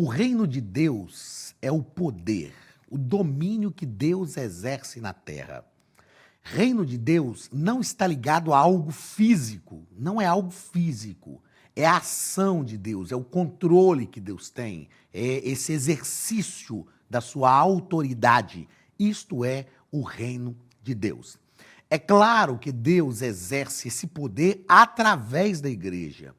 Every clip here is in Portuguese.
O reino de Deus é o poder, o domínio que Deus exerce na terra. Reino de Deus não está ligado a algo físico, não é algo físico. É a ação de Deus, é o controle que Deus tem, é esse exercício da sua autoridade. Isto é o reino de Deus. É claro que Deus exerce esse poder através da igreja.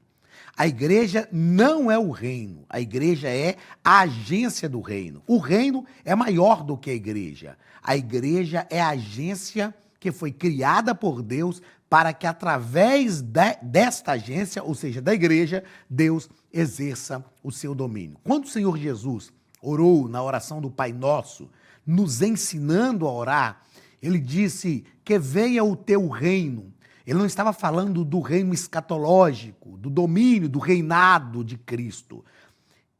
A igreja não é o reino, a igreja é a agência do reino. O reino é maior do que a igreja. A igreja é a agência que foi criada por Deus para que através desta agência, ou seja, da igreja, Deus exerça o seu domínio. Quando o Senhor Jesus orou na oração do Pai Nosso, nos ensinando a orar, ele disse que venha o teu reino. Ele não estava falando do reino escatológico, do domínio, do reinado de Cristo.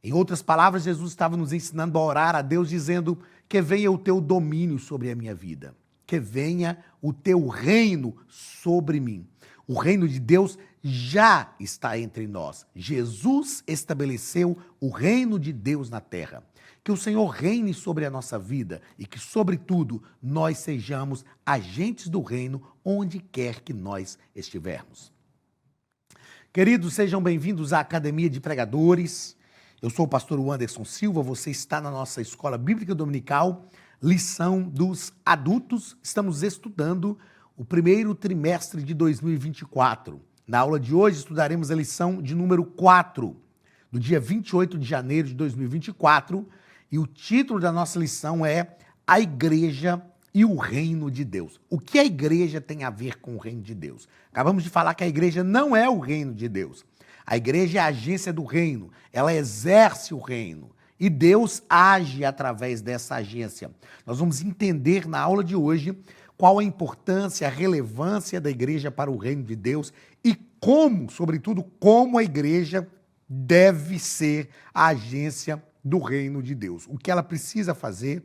Em outras palavras, Jesus estava nos ensinando a orar a Deus, dizendo que venha o teu domínio sobre a minha vida, que venha o teu reino sobre mim. O reino de Deus já está entre nós. Jesus estabeleceu o reino de Deus na terra. Que o Senhor reine sobre a nossa vida e que, sobretudo, nós sejamos agentes do reino onde quer que nós estivermos. Queridos, sejam bem-vindos à Academia de Pregadores. Eu sou o pastor Anderson Silva, você está na nossa Escola Bíblica Dominical, lição dos adultos. Estamos estudando o primeiro trimestre de 2024. Na aula de hoje estudaremos a lição de número 4, do dia 28 de janeiro de 2024, e o título da nossa lição é A Igreja e o Reino de Deus. O que a igreja tem a ver com o reino de Deus? Acabamos de falar que a igreja não é o reino de Deus. A igreja é a agência do reino, ela exerce o reino e Deus age através dessa agência. Nós vamos entender na aula de hoje qual a importância, a relevância da igreja para o reino de Deus e como, sobretudo, como a igreja deve ser a agência do reino de Deus. O que ela precisa fazer,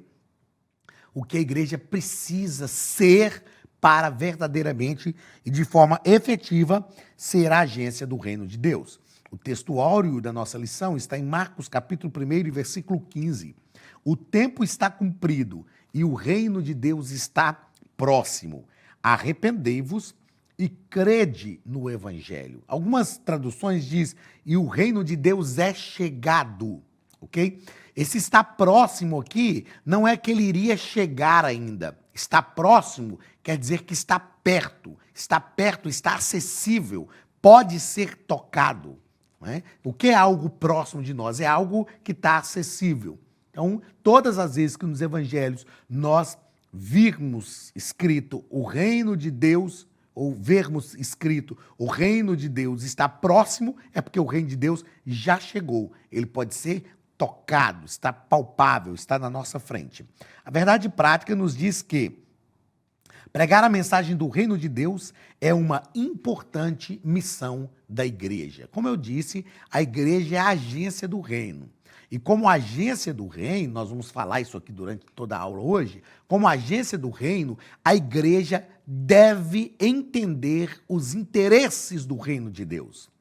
o que a igreja precisa ser para verdadeiramente e de forma efetiva ser a agência do reino de Deus. O texto áureo da nossa lição está em Marcos capítulo 1, versículo 15. O tempo está cumprido e o reino de Deus está próximo. Arrependei-vos e crede no evangelho. Algumas traduções dizem, e o reino de Deus é chegado. Ok? Esse está próximo aqui não é que ele iria chegar ainda. Está próximo quer dizer que está perto, está acessível, pode ser tocado. Não é? O que é algo próximo de nós? É algo que está acessível. Então, todas as vezes que nos evangelhos nós virmos escrito o reino de Deus, ou vermos escrito o reino de Deus está próximo, é porque o reino de Deus já chegou. Ele pode ser tocado, está palpável, está na nossa frente. A verdade prática nos diz que pregar a mensagem do reino de Deus é uma importante missão da igreja. Como eu disse, a igreja é a agência do reino. E como agência do reino, nós vamos falar isso aqui durante toda a aula hoje, como agência do reino, a igreja deve entender os interesses do reino de Deus.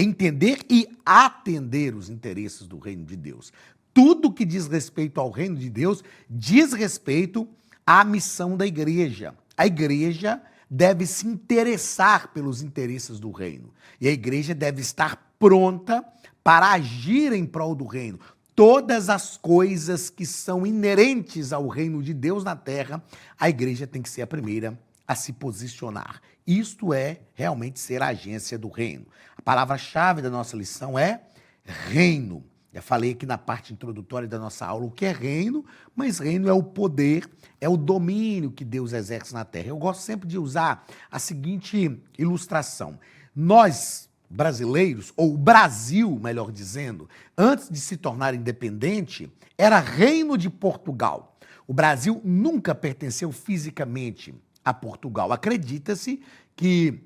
Entender e atender os interesses do reino de Deus. Tudo que diz respeito ao reino de Deus diz respeito à missão da igreja. A igreja deve se interessar pelos interesses do reino. E a igreja deve estar pronta para agir em prol do reino. Todas as coisas que são inerentes ao reino de Deus na terra, a igreja tem que ser a primeira a se posicionar. Isto é realmente ser a agência do reino. A palavra-chave da nossa lição é reino. Já falei aqui na parte introdutória da nossa aula o que é reino, mas reino é o poder, é o domínio que Deus exerce na terra. Eu gosto sempre de usar a seguinte ilustração. Nós, brasileiros, ou o Brasil, melhor dizendo, antes de se tornar independente, era reino de Portugal. O Brasil nunca pertenceu fisicamente a Portugal. Acredita-se que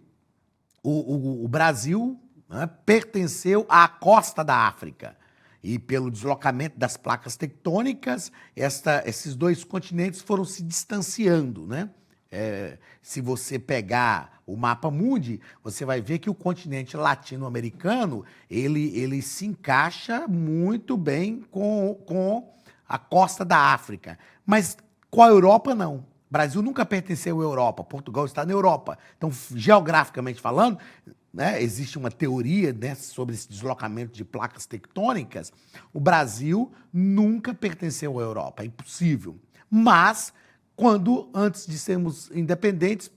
o Brasil, né, pertenceu à costa da África. E pelo deslocamento das placas tectônicas, esses dois continentes foram se distanciando, né? Se você pegar o mapa mundi, você vai ver que o continente latino-americano, ele se encaixa muito bem com a costa da África. Mas com a Europa, não. O Brasil nunca pertenceu à Europa, Portugal está na Europa. Então, geograficamente falando, né, existe uma teoria, né, sobre esse deslocamento de placas tectônicas. O Brasil nunca pertenceu à Europa, é impossível. Mas, antes de sermos independentes,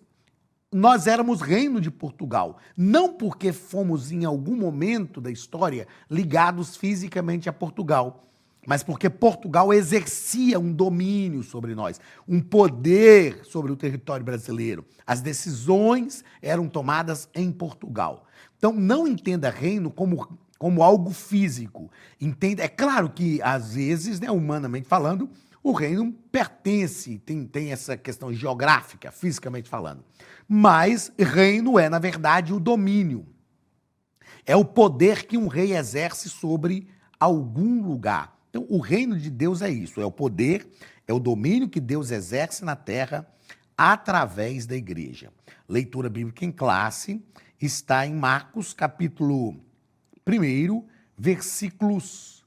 nós éramos reino de Portugal. Não porque fomos, em algum momento da história, ligados fisicamente a Portugal, mas porque Portugal exercia um domínio sobre nós, um poder sobre o território brasileiro. As decisões eram tomadas em Portugal. Então, não entenda reino como algo físico. Entenda, é claro que, às vezes, né, humanamente falando, o reino pertence, tem essa questão geográfica, fisicamente falando. Mas reino é, na verdade, o domínio. É o poder que um rei exerce sobre algum lugar. Então, o reino de Deus é isso, é o poder, é o domínio que Deus exerce na terra através da igreja. Leitura bíblica em classe está em Marcos, capítulo 1, versículos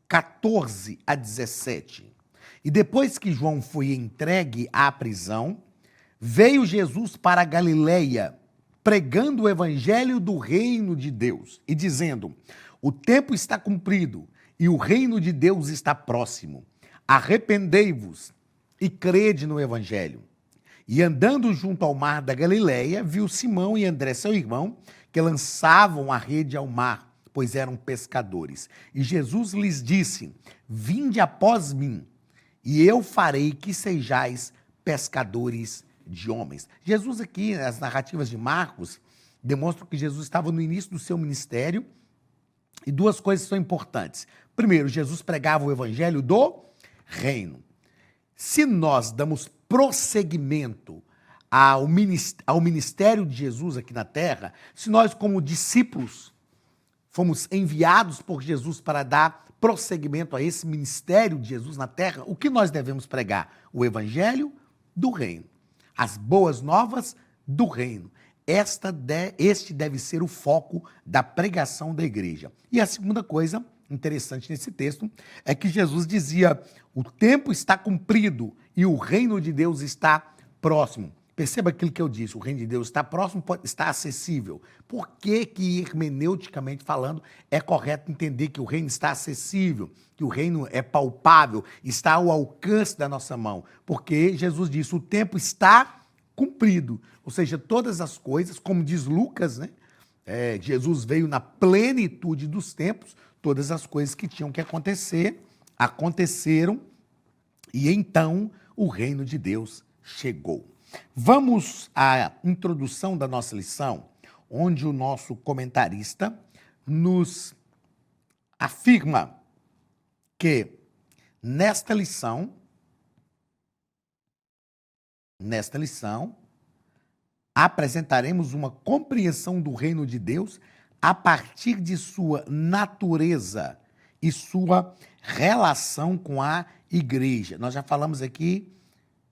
14 a 17. E depois que João foi entregue à prisão, veio Jesus para a Galileia, pregando o evangelho do reino de Deus e dizendo: o tempo está cumprido e o reino de Deus está próximo. Arrependei-vos e crede no evangelho. E andando junto ao mar da Galileia, viu Simão e André, seu irmão, que lançavam a rede ao mar, pois eram pescadores. E Jesus lhes disse: vinde após mim, e eu farei que sejais pescadores de homens. Jesus aqui, nas narrativas de Marcos, demonstram que Jesus estava no início do seu ministério, e duas coisas são importantes. Primeiro, Jesus pregava o evangelho do reino. Se nós damos prosseguimento ao ministério de Jesus aqui na terra, se nós, como discípulos, fomos enviados por Jesus para dar prosseguimento a esse ministério de Jesus na terra, o que nós devemos pregar? O evangelho do reino. As boas novas do reino. Este deve ser o foco da pregação da igreja. E a segunda coisa interessante nesse texto é que Jesus dizia: o tempo está cumprido e o reino de Deus está próximo. Perceba aquilo que eu disse, o reino de Deus está próximo, está acessível. Por que hermeneuticamente falando, é correto entender que o reino está acessível, que o reino é palpável, está ao alcance da nossa mão? Porque Jesus disse: o tempo está cumprido. Ou seja, todas as coisas, como diz Lucas, né? Jesus veio na plenitude dos tempos, todas as coisas que tinham que acontecer, aconteceram, e então o reino de Deus chegou. Vamos à introdução da nossa lição, onde o nosso comentarista nos afirma que nesta lição, apresentaremos uma compreensão do reino de Deus a partir de sua natureza e sua relação com a igreja. Nós já falamos aqui,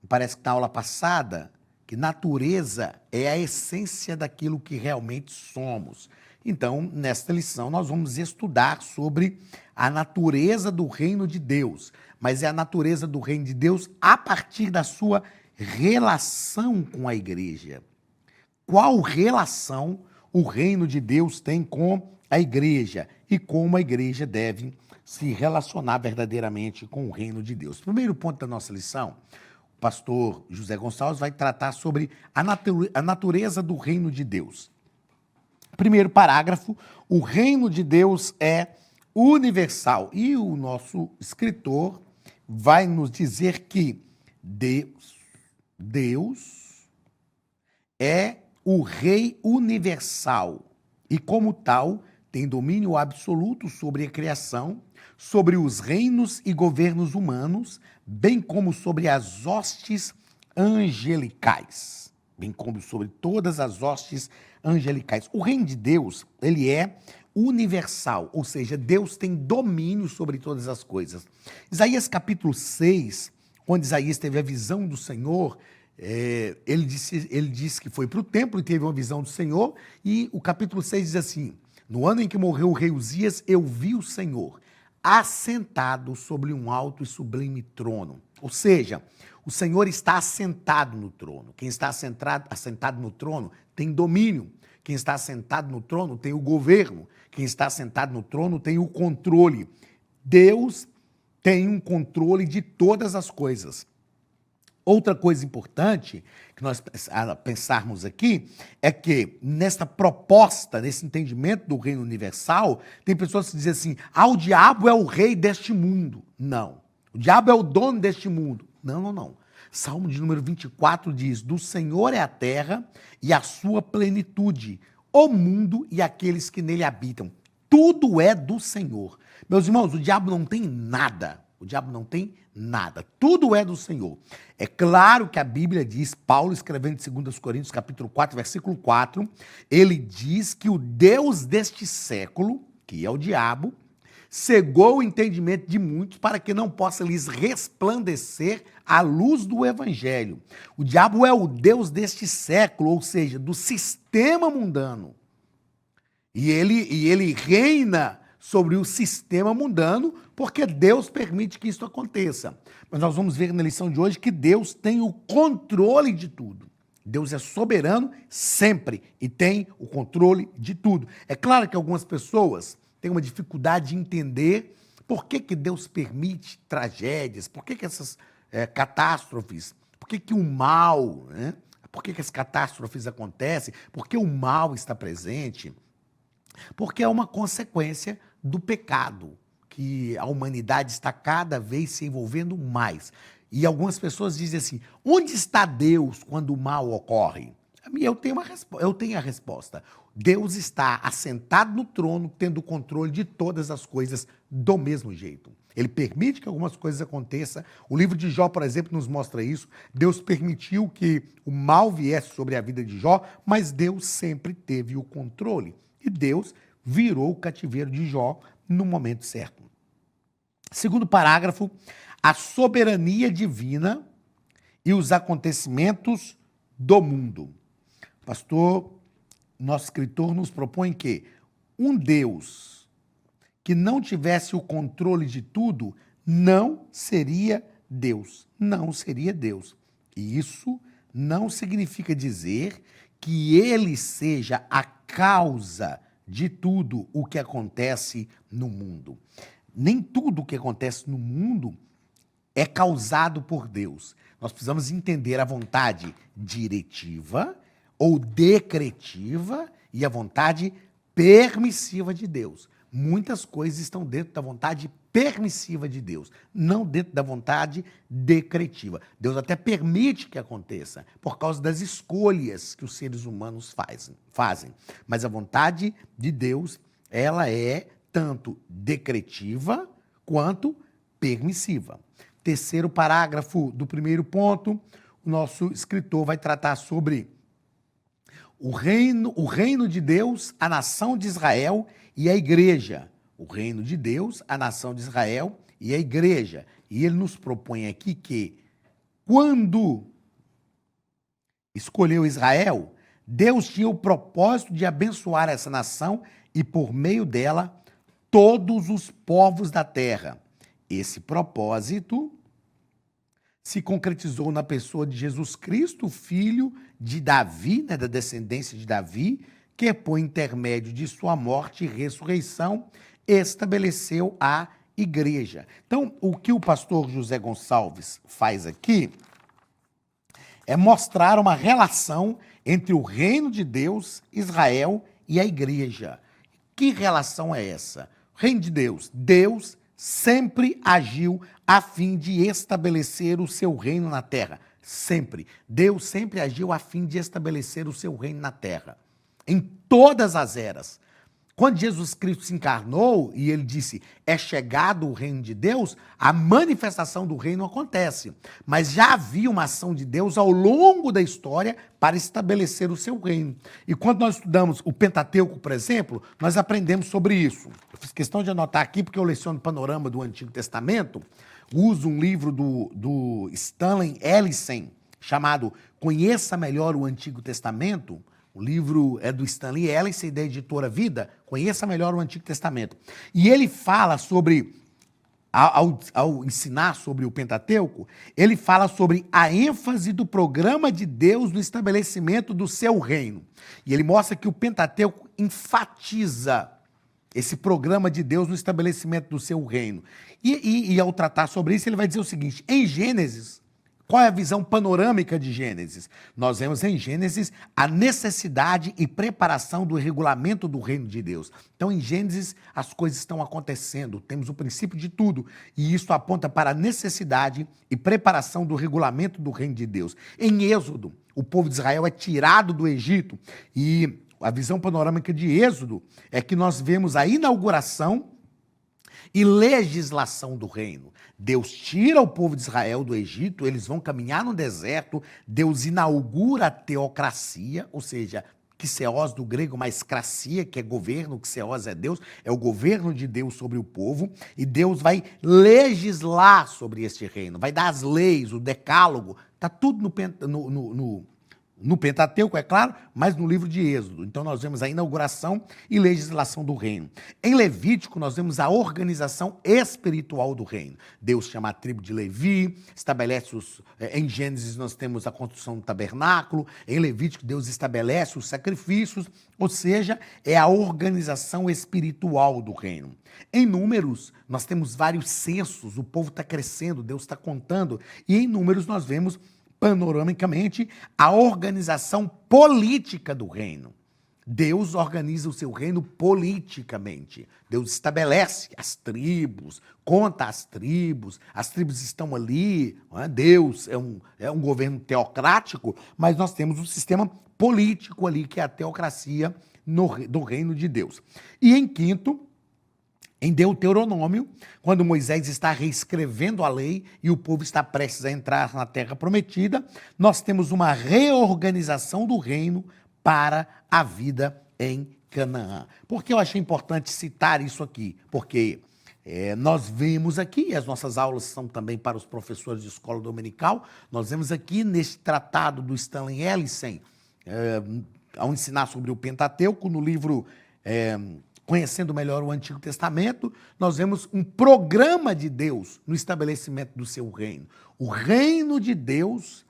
parece que na aula passada, que natureza é a essência daquilo que realmente somos. Então, nesta lição, nós vamos estudar sobre a natureza do reino de Deus, mas é a natureza do reino de Deus a partir da sua relação com a igreja. Qual relação o reino de Deus tem com a igreja e como a igreja deve se relacionar verdadeiramente com o reino de Deus? Primeiro ponto da nossa lição, o pastor José Gonçalves vai tratar sobre a natureza do reino de Deus. Primeiro parágrafo, o reino de Deus é universal. E o nosso escritor vai nos dizer que Deus é o rei universal e, como tal, tem domínio absoluto sobre a criação, sobre os reinos e governos humanos, bem como sobre as hostes angelicais, bem como sobre todas as hostes angelicais. O reino de Deus, ele é universal, ou seja, Deus tem domínio sobre todas as coisas. Isaías capítulo 6, quando Isaías teve a visão do Senhor, Ele disse que foi para o templo e teve uma visão do Senhor, e o capítulo 6 diz assim: no ano em que morreu o rei Uzias, eu vi o Senhor assentado sobre um alto e sublime trono. Ou seja, o Senhor está assentado no trono. Quem está assentado no trono tem domínio. Quem está assentado no trono tem o governo. Quem está assentado no trono tem o controle. Deus tem um controle de todas as coisas. Outra coisa importante que nós pensarmos aqui é que nesta proposta, nesse entendimento do reino universal, tem pessoas que dizem assim: o diabo é o rei deste mundo. Não. O diabo é o dono deste mundo. Não. Salmo de número 24 diz: do Senhor é a terra e a sua plenitude, o mundo e aqueles que nele habitam. Tudo é do Senhor. Meus irmãos, o diabo não tem nada. O diabo não tem nada. Tudo é do Senhor. É claro que a Bíblia diz, Paulo escrevendo em 2 Coríntios, capítulo 4, versículo 4, ele diz que o Deus deste século, que é o diabo, cegou o entendimento de muitos para que não possa lhes resplandecer a luz do evangelho. O diabo é o Deus deste século, ou seja, do sistema mundano. E ele reina sobre o sistema mundano, porque Deus permite que isso aconteça. Mas nós vamos ver na lição de hoje que Deus tem o controle de tudo. Deus é soberano sempre e tem o controle de tudo. É claro que algumas pessoas têm uma dificuldade de entender por que Deus permite tragédias, por que essas catástrofes, por que o mal, né? Por que as catástrofes acontecem, por que o mal está presente. Porque é uma consequência do pecado, que a humanidade está cada vez se envolvendo mais. E algumas pessoas dizem assim: onde está Deus quando o mal ocorre? Eu tenho a resposta. Deus está assentado no trono, tendo o controle de todas as coisas do mesmo jeito. Ele permite que algumas coisas aconteçam. O livro de Jó, por exemplo, nos mostra isso. Deus permitiu que o mal viesse sobre a vida de Jó, mas Deus sempre teve o controle. E Deus virou o cativeiro de Jó no momento certo. Segundo parágrafo, a soberania divina e os acontecimentos do mundo. Pastor, nosso escritor nos propõe que um Deus que não tivesse o controle de tudo não seria Deus. Não seria Deus. E isso não significa dizer que ele seja a causa de tudo o que acontece no mundo. Nem tudo o que acontece no mundo é causado por Deus. Nós precisamos entender a vontade diretiva ou decretiva e a vontade permissiva de Deus. Muitas coisas estão dentro da vontade permissiva de Deus, não dentro da vontade decretiva. Deus até permite que aconteça por causa das escolhas que os seres humanos fazem. Mas a vontade de Deus, ela é tanto decretiva quanto permissiva. Terceiro parágrafo do primeiro ponto, o nosso escritor vai tratar sobre o reino de Deus, a nação de Israel e a igreja. O reino de Deus, a nação de Israel e a igreja. E ele nos propõe aqui que, quando escolheu Israel, Deus tinha o propósito de abençoar essa nação e, por meio dela, todos os povos da terra. Esse propósito se concretizou na pessoa de Jesus Cristo, filho de Davi, da descendência de Davi, que, por intermédio de sua morte e ressurreição, estabeleceu a igreja. Então, o que o pastor José Gonçalves faz aqui é mostrar uma relação entre o reino de Deus, Israel e a igreja. Que relação é essa? O reino de Deus. Deus sempre agiu a fim de estabelecer o seu reino na terra. Sempre. Deus sempre agiu a fim de estabelecer o seu reino na terra. Em todas as eras. Quando Jesus Cristo se encarnou e ele disse, é chegado o reino de Deus, a manifestação do reino acontece. Mas já havia uma ação de Deus ao longo da história para estabelecer o seu reino. E quando nós estudamos o Pentateuco, por exemplo, nós aprendemos sobre isso. Eu fiz questão de anotar aqui porque eu leciono Panorama do Antigo Testamento, uso um livro do Stanley Ellison, chamado Conheça Melhor o Antigo Testamento. O livro é do Stanley Ellis, da editora Vida, Conheça Melhor o Antigo Testamento. E ele fala sobre, ao ensinar sobre o Pentateuco, ele fala sobre a ênfase do programa de Deus no estabelecimento do seu reino. E ele mostra que o Pentateuco enfatiza esse programa de Deus no estabelecimento do seu reino. E ao tratar sobre isso, ele vai dizer o seguinte: em Gênesis, qual é a visão panorâmica de Gênesis? Nós vemos em Gênesis a necessidade e preparação do regulamento do reino de Deus. Então, em Gênesis, as coisas estão acontecendo, temos o princípio de tudo, e isso aponta para a necessidade e preparação do regulamento do reino de Deus. Em Êxodo, o povo de Israel é tirado do Egito, e a visão panorâmica de Êxodo é que nós vemos a inauguração e legislação do reino. Deus tira o povo de Israel do Egito, eles vão caminhar no deserto, Deus inaugura a teocracia, ou seja, Xios do grego, mais cracia, que é governo, Xios é Deus, é o governo de Deus sobre o povo, e Deus vai legislar sobre este reino, vai dar as leis, o decálogo, está tudo no Pentateuco, é claro, mas no livro de Êxodo. Então nós vemos a inauguração e legislação do reino. Em Levítico nós vemos a organização espiritual do reino. Deus chama a tribo de Levi, estabelece em Gênesis nós temos a construção do tabernáculo, em Levítico Deus estabelece os sacrifícios, ou seja, é a organização espiritual do reino. Em Números nós temos vários censos, o povo está crescendo, Deus está contando, e em Números nós vemos panoramicamente, a organização política do reino. Deus organiza o seu reino politicamente. Deus estabelece as tribos, conta as tribos estão ali. Não é? Deus é um governo teocrático, mas nós temos um sistema político ali, que é a teocracia do reino de Deus. E em quinto, em Deuteronômio, quando Moisés está reescrevendo a lei e o povo está prestes a entrar na terra prometida, nós temos uma reorganização do reino para a vida em Canaã. Por que eu achei importante citar isso aqui? Porque nós vemos aqui, e as nossas aulas são também para os professores de escola dominical, nós vemos aqui neste tratado do Stanley Ellison, ao ensinar sobre o Pentateuco, no livro Conhecendo Melhor o Antigo Testamento, nós vemos um programa de Deus no estabelecimento do seu reino. O reino de Deus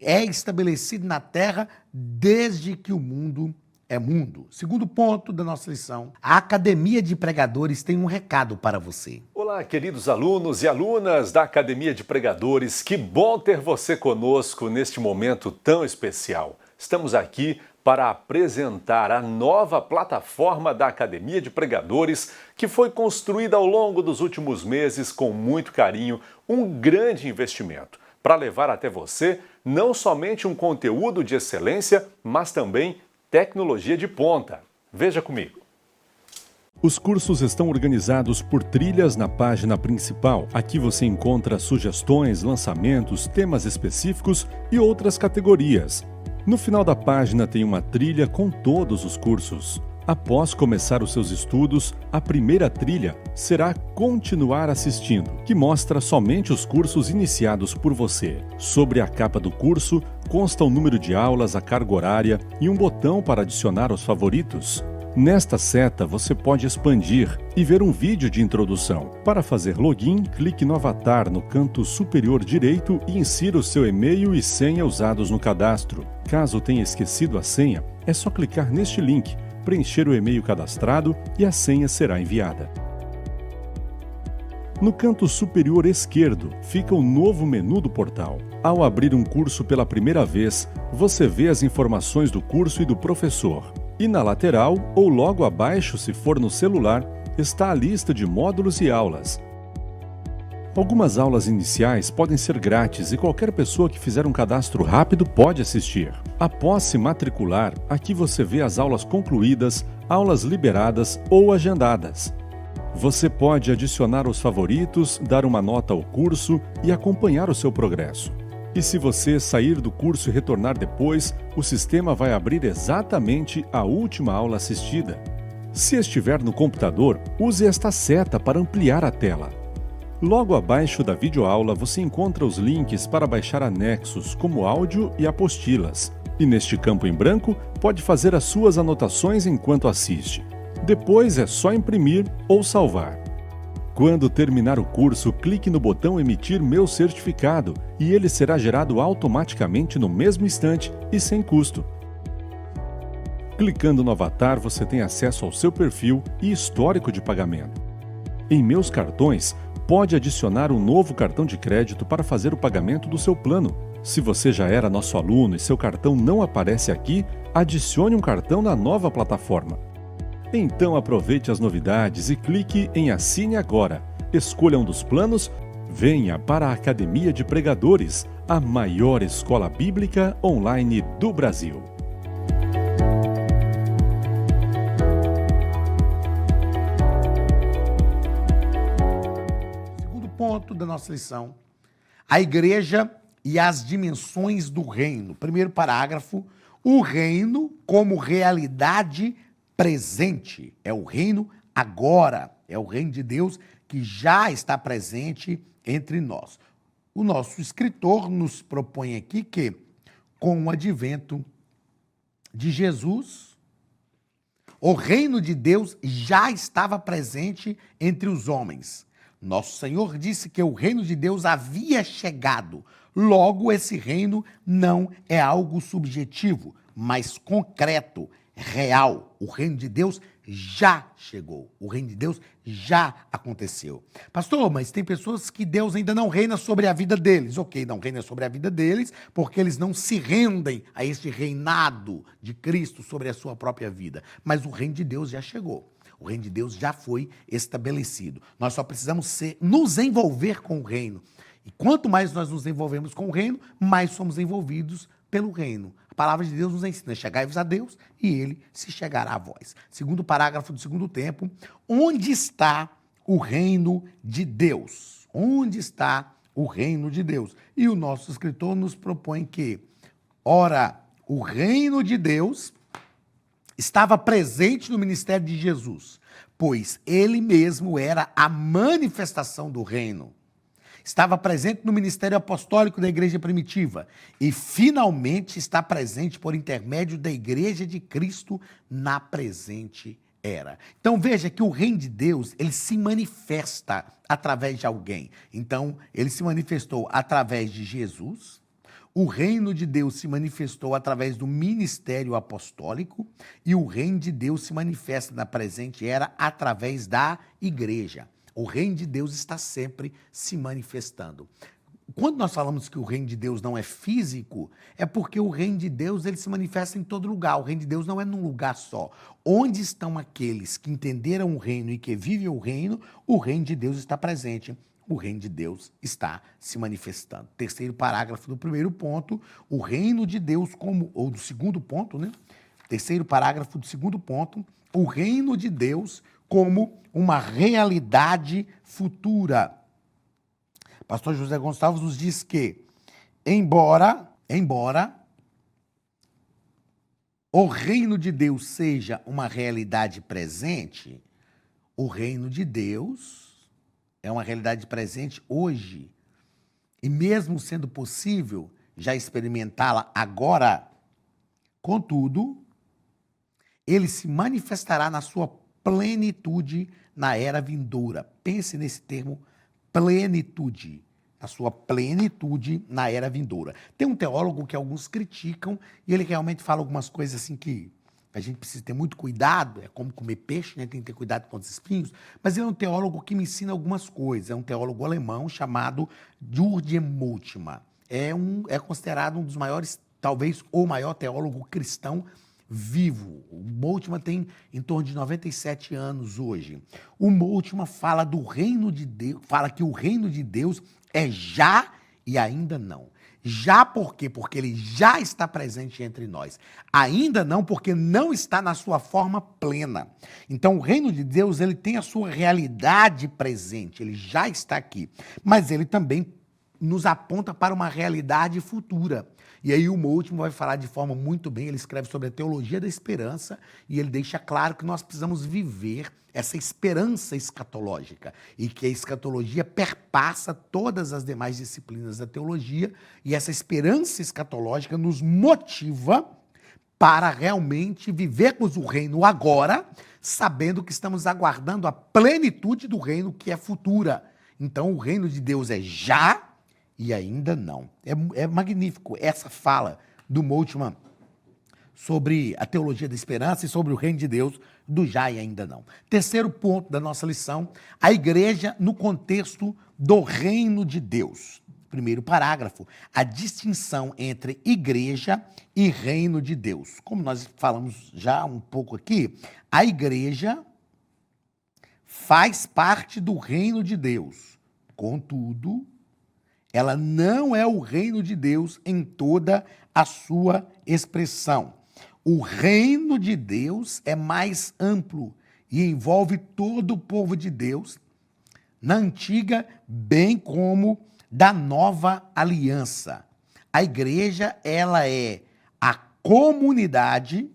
é estabelecido na terra desde que o mundo é mundo. Segundo ponto da nossa lição, a Academia de Pregadores tem um recado para você. Olá, queridos alunos e alunas da Academia de Pregadores, que bom ter você conosco neste momento tão especial. Estamos aqui para apresentar a nova plataforma da Academia de Pregadores, que foi construída ao longo dos últimos meses com muito carinho, um grande investimento, para levar até você não somente um conteúdo de excelência, mas também tecnologia de ponta. Veja comigo. Os cursos estão organizados por trilhas na página principal. Aqui você encontra sugestões, lançamentos, temas específicos e outras categorias. No final da página tem uma trilha com todos os cursos. Após começar os seus estudos, a primeira trilha será Continuar Assistindo, que mostra somente os cursos iniciados por você. Sobre a capa do curso, consta o número de aulas, a carga horária e um botão para adicionar os favoritos. Nesta seta, você pode expandir e ver um vídeo de introdução. Para fazer login, clique no avatar no canto superior direito e insira o seu e-mail e senha usados no cadastro. Caso tenha esquecido a senha, é só clicar neste link, preencher o e-mail cadastrado e a senha será enviada. No canto superior esquerdo fica o novo menu do portal. Ao abrir um curso pela primeira vez, você vê as informações do curso e do professor. E na lateral, ou logo abaixo, se for no celular, está a lista de módulos e aulas. Algumas aulas iniciais podem ser grátis e qualquer pessoa que fizer um cadastro rápido pode assistir. Após se matricular, aqui você vê as aulas concluídas, aulas liberadas ou agendadas. Você pode adicionar os favoritos, dar uma nota ao curso e acompanhar o seu progresso. E se você sair do curso e retornar depois, o sistema vai abrir exatamente a última aula assistida. Se estiver no computador, use esta seta para ampliar a tela. Logo abaixo da videoaula você encontra os links para baixar anexos como áudio e apostilas. E neste campo em branco pode fazer as suas anotações enquanto assiste. Depois é só imprimir ou salvar. Quando terminar o curso, clique no botão Emitir meu certificado e ele será gerado automaticamente no mesmo instante e sem custo. Clicando no avatar, você tem acesso ao seu perfil e histórico de pagamento. Em Meus Cartões, pode adicionar um novo cartão de crédito para fazer o pagamento do seu plano. Se você já era nosso aluno e seu cartão não aparece aqui, adicione um cartão na nova plataforma. Então aproveite as novidades e clique em Assine Agora. Escolha um dos planos, venha para a Academia de Pregadores, a maior escola bíblica online do Brasil. Ponto da nossa lição, a igreja e as dimensões do reino. Primeiro parágrafo, o reino como realidade presente. É o reino agora, é o reino de Deus que já está presente entre nós. O nosso escritor nos propõe aqui que, com o advento de Jesus, o reino de Deus já estava presente entre os homens. Nosso Senhor disse que o reino de Deus havia chegado. Logo, esse reino não é algo subjetivo, mas concreto, real. O reino de Deus já chegou. O reino de Deus já aconteceu. Pastor, mas tem pessoas que Deus ainda não reina sobre a vida deles. Ok, não reina sobre a vida deles porque eles não se rendem a este reinado de Cristo sobre a sua própria vida. Mas o reino de Deus já chegou. O reino de Deus já foi estabelecido. Nós só precisamos nos envolver com o reino. E quanto mais nós nos envolvemos com o reino, mais somos envolvidos pelo reino. A palavra de Deus nos ensina: chegai-vos a Deus e ele se chegará a vós. Segundo parágrafo do segundo tempo, onde está o reino de Deus? Onde está o reino de Deus? E o nosso escritor nos propõe que, ora, o reino de Deus estava presente no ministério de Jesus, pois ele mesmo era a manifestação do reino. Estava presente no ministério apostólico da igreja primitiva e finalmente está presente por intermédio da igreja de Cristo na presente era. Então veja que o reino de Deus, ele se manifesta através de alguém. Então ele se manifestou através de Jesus. O reino de Deus se manifestou através do ministério apostólico e o reino de Deus se manifesta na presente era através da igreja. O reino de Deus está sempre se manifestando. Quando nós falamos que o reino de Deus não é físico, é porque o reino de Deus ele se manifesta em todo lugar. O reino de Deus não é num lugar só. Onde estão aqueles que entenderam o reino e que vivem o reino de Deus está presente. O reino de Deus está se manifestando. Terceiro parágrafo do primeiro ponto, o reino de Deus ou do segundo ponto, né? Terceiro parágrafo do segundo ponto, o reino de Deus como uma realidade futura. Pastor José Gonçalves nos diz que, embora o reino de Deus seja uma realidade presente, o reino de Deus é uma realidade presente hoje. E mesmo sendo possível já experimentá-la agora, contudo, ele se manifestará na sua plenitude na era vindoura. Pense nesse termo, plenitude. Na sua plenitude na era vindoura. Tem um teólogo que alguns criticam e ele realmente fala algumas coisas assim que a gente precisa ter muito cuidado, é como comer peixe, né? Tem que ter cuidado com os espinhos, mas ele é um teólogo que me ensina algumas coisas, é um teólogo alemão chamado Jürgen Moltmann. É considerado um dos maiores, talvez o maior teólogo cristão vivo. O Moltmann tem em torno de 97 anos hoje. O Moltmann fala do reino de Deus, fala que o reino de Deus é já e ainda não. Já por quê? Porque ele já está presente entre nós. Ainda não, porque não está na sua forma plena. Então, o reino de Deus, ele tem a sua realidade presente, ele já está aqui. Mas ele também nos aponta para uma realidade futura. E aí o Moltmann vai falar de forma muito bem, ele escreve sobre a teologia da esperança e ele deixa claro que nós precisamos viver essa esperança escatológica e que a escatologia perpassa todas as demais disciplinas da teologia e essa esperança escatológica nos motiva para realmente vivermos o reino agora, sabendo que estamos aguardando a plenitude do reino que é futura. Então o reino de Deus é já e ainda não. É magnífico essa fala do Moltmann sobre a teologia da esperança e sobre o reino de Deus do já e ainda não. Terceiro ponto da nossa lição, a igreja no contexto do reino de Deus. Primeiro parágrafo, a distinção entre igreja e reino de Deus. Como nós falamos já um pouco aqui, a igreja faz parte do reino de Deus. Contudo, ela não é o reino de Deus em toda a sua expressão. O reino de Deus é mais amplo e envolve todo o povo de Deus, na antiga, bem como da nova aliança. A igreja, ela é a comunidade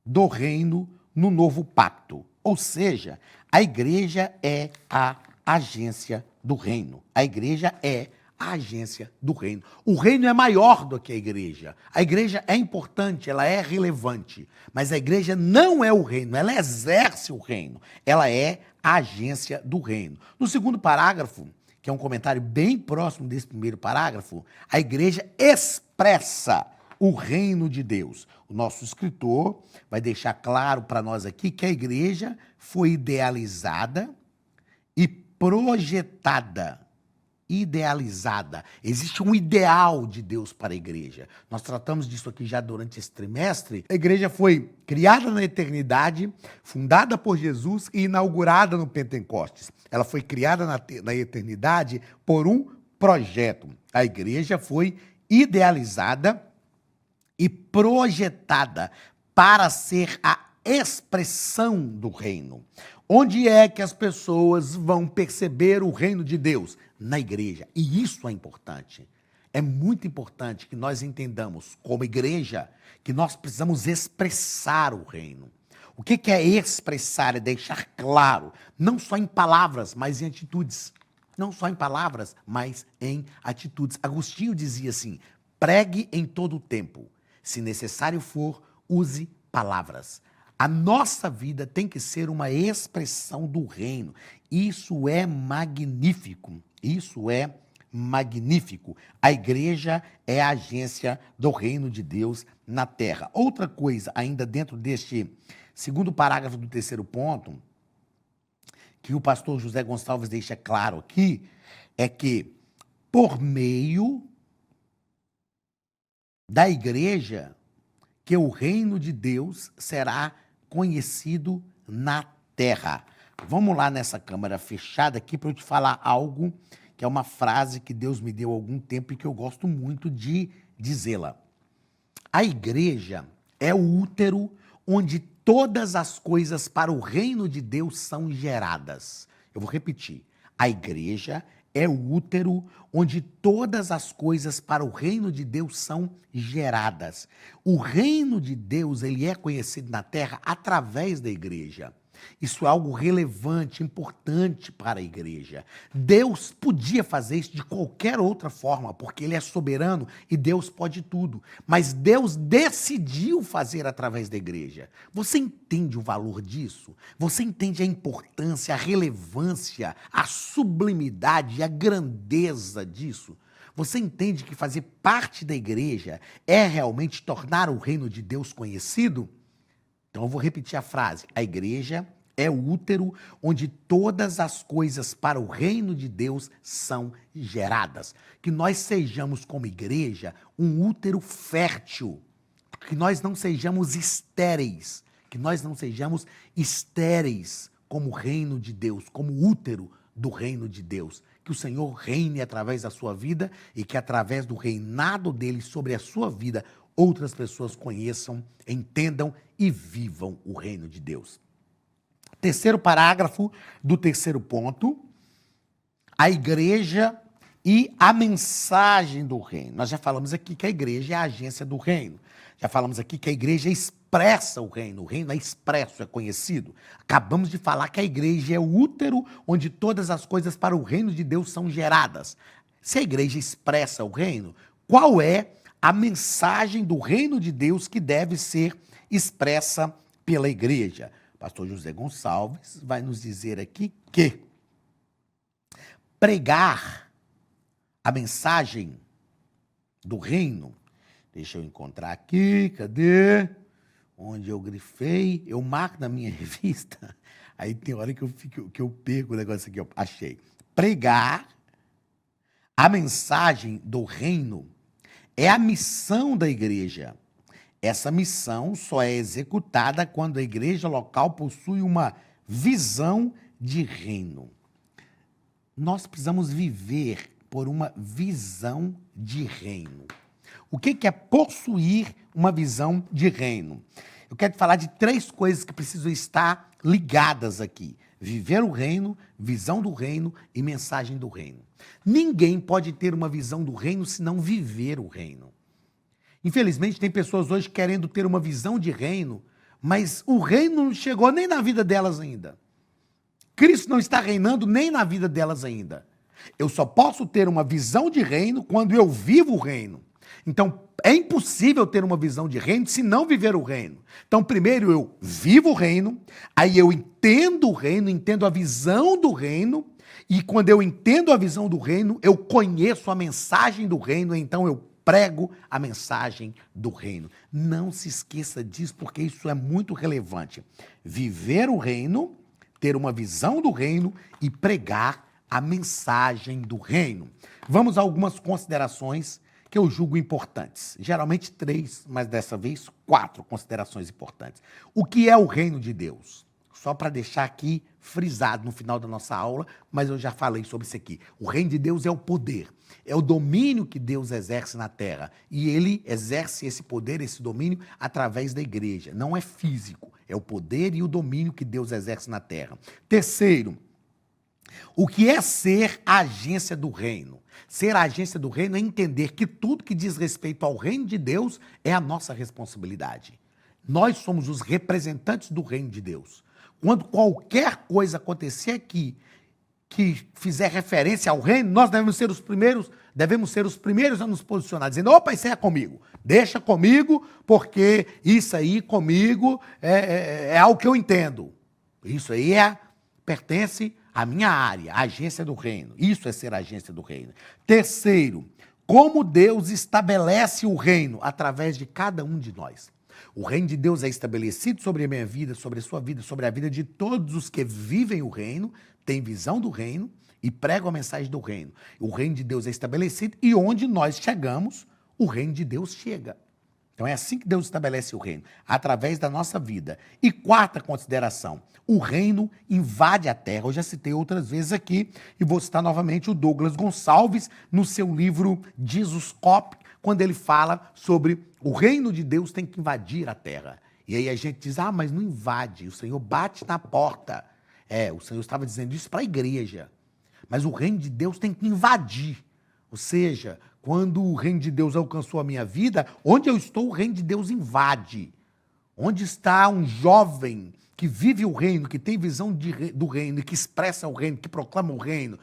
do reino no novo pacto. Ou seja, a igreja é a agência do reino. A igreja é a agência do reino. O reino é maior do que a igreja. A igreja é importante, ela é relevante, mas a igreja não é o reino, ela exerce o reino. Ela é a agência do reino. No segundo parágrafo, que é um comentário bem próximo desse primeiro parágrafo, a igreja expressa o reino de Deus. O nosso escritor vai deixar claro para nós aqui que a igreja foi idealizada e projetada. Existe um ideal de Deus para a igreja. Nós tratamos disso aqui já durante esse trimestre. A igreja foi criada na eternidade, fundada por Jesus e inaugurada no Pentecostes. Ela foi criada na eternidade por um projeto. A igreja foi idealizada e projetada para ser a expressão do reino. Onde é que as pessoas vão perceber o reino de Deus? Na igreja. E isso é importante. É muito importante que nós entendamos, como igreja, que nós precisamos expressar o reino. O que é expressar? É deixar claro, não só em palavras, mas em atitudes. Não só em palavras, mas em atitudes. Agostinho dizia assim, pregue em todo o tempo. Se necessário for, use palavras. A nossa vida tem que ser uma expressão do reino. Isso é magnífico. Isso é magnífico. A igreja é a agência do reino de Deus na terra. Outra coisa, ainda dentro deste segundo parágrafo do terceiro ponto, que o pastor José Gonçalves deixa claro aqui, é que por meio da igreja que o reino de Deus será conhecido na terra. Vamos lá nessa câmera fechada aqui para eu te falar algo que é uma frase que Deus me deu há algum tempo e que eu gosto muito de dizê-la. A igreja é o útero onde todas as coisas para o reino de Deus são geradas. Eu vou repetir. A igreja é o útero onde todas as coisas para o reino de Deus são geradas. O reino de Deus, ele é conhecido na terra através da igreja. Isso é algo relevante, importante para a igreja. Deus podia fazer isso de qualquer outra forma, porque Ele é soberano e Deus pode tudo. Mas Deus decidiu fazer através da igreja. Você entende o valor disso? Você entende a importância, a relevância, a sublimidade e a grandeza disso? Você entende que fazer parte da igreja é realmente tornar o reino de Deus conhecido? Então eu vou repetir a frase. A igreja é o útero onde todas as coisas para o reino de Deus são geradas. Que nós sejamos como igreja um útero fértil. Que nós não sejamos estéreis. Que nós não sejamos estéreis como o reino de Deus, como útero do reino de Deus. Que o Senhor reine através da sua vida e que através do reinado dele sobre a sua vida outras pessoas conheçam, entendam e vivam o reino de Deus. Terceiro parágrafo do terceiro ponto, a igreja e a mensagem do reino. Nós já falamos aqui que a igreja é a agência do reino. Já falamos aqui que a igreja expressa o reino é expresso, é conhecido. Acabamos de falar que a igreja é o útero onde todas as coisas para o reino de Deus são geradas. Se a igreja expressa o reino, qual é a mensagem do reino de Deus que deve ser expressa pela igreja? Pastor José Gonçalves vai nos dizer aqui que pregar a mensagem do reino, deixa eu encontrar aqui, cadê? Onde eu grifei, eu marco na minha revista, aí tem hora que eu perco o negócio aqui, ó, achei. Pregar a mensagem do reino é a missão da igreja. Essa missão só é executada quando a igreja local possui uma visão de reino. Nós precisamos viver por uma visão de reino. O que é possuir uma visão de reino? Eu quero falar de 3 coisas que precisam estar ligadas aqui. Viver o reino, visão do reino e mensagem do reino. Ninguém pode ter uma visão do reino se não viver o reino. Infelizmente, tem pessoas hoje querendo ter uma visão de reino, mas o reino não chegou nem na vida delas ainda. Cristo não está reinando nem na vida delas ainda. Eu só posso ter uma visão de reino quando eu vivo o reino. Então, é impossível ter uma visão de reino se não viver o reino. Então, primeiro eu vivo o reino, aí eu entendo o reino, entendo a visão do reino, e quando eu entendo a visão do reino, eu conheço a mensagem do reino, então eu prego a mensagem do reino. Não se esqueça disso, porque isso é muito relevante. Viver o reino, ter uma visão do reino e pregar a mensagem do reino. Vamos a algumas considerações que eu julgo importantes. Geralmente 3, mas dessa vez 4 considerações importantes. O que é o reino de Deus? Só para deixar aqui frisado no final da nossa aula, mas eu já falei sobre isso aqui. O reino de Deus é o poder, é o domínio que Deus exerce na terra. E ele exerce esse poder, esse domínio, através da igreja. Não é físico, é o poder e o domínio que Deus exerce na terra. Terceiro, o que é ser a agência do reino? Ser a agência do reino é entender que tudo que diz respeito ao reino de Deus é a nossa responsabilidade. Nós somos os representantes do reino de Deus. Quando qualquer coisa acontecer aqui que fizer referência ao reino, nós devemos ser os primeiros a nos posicionar, dizendo, opa, isso é comigo, deixa comigo, porque isso aí comigo é algo que eu entendo. Isso aí pertence à minha área, a agência do reino. Isso é ser a agência do reino. Terceiro, como Deus estabelece o reino através de cada um de nós. O reino de Deus é estabelecido sobre a minha vida, sobre a sua vida, sobre a vida de todos os que vivem o reino, têm visão do reino e pregam a mensagem do reino. O reino de Deus é estabelecido e onde nós chegamos, o reino de Deus chega. Então é assim que Deus estabelece o reino, através da nossa vida. E 4ª consideração, o reino invade a terra. Eu já citei outras vezes aqui e vou citar novamente o Douglas Gonçalves no seu livro Jesus Cop, quando ele fala sobre o reino de Deus tem que invadir a terra. E aí a gente diz, mas não invade, o Senhor bate na porta. O Senhor estava dizendo isso para a igreja. Mas o reino de Deus tem que invadir. Ou seja, quando o reino de Deus alcançou a minha vida, onde eu estou, o reino de Deus invade. Onde está um jovem que vive o reino, que tem visão do reino, que expressa o reino, que proclama o reino,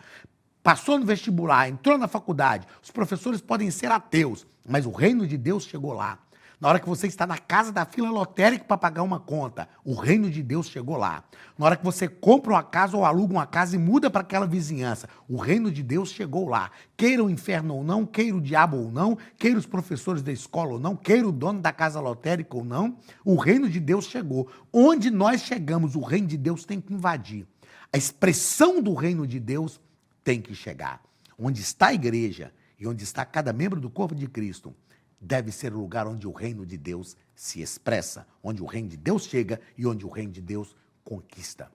passou no vestibular, entrou na faculdade, os professores podem ser ateus, mas o reino de Deus chegou lá. Na hora que você está na casa da fila lotérica para pagar uma conta, o reino de Deus chegou lá. Na hora que você compra uma casa ou aluga uma casa e muda para aquela vizinhança, o reino de Deus chegou lá. Queira o inferno ou não, queira o diabo ou não, queira os professores da escola ou não, queira o dono da casa lotérica ou não, o reino de Deus chegou. Onde nós chegamos, o reino de Deus tem que invadir. A expressão do reino de Deus tem que chegar. Onde está a igreja e onde está cada membro do corpo de Cristo, deve ser o lugar onde o reino de Deus se expressa, onde o reino de Deus chega e onde o reino de Deus conquista.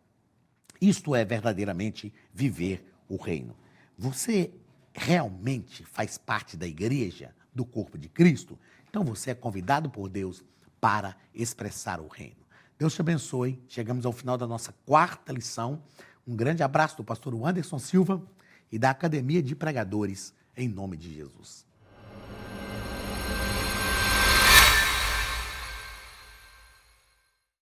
Isto é verdadeiramente viver o reino. Você realmente faz parte da igreja, do corpo de Cristo? Então você é convidado por Deus para expressar o reino. Deus te abençoe. Chegamos ao final da nossa 4ª lição. Um grande abraço do pastor Anderson Silva e da Academia de Pregadores, em nome de Jesus.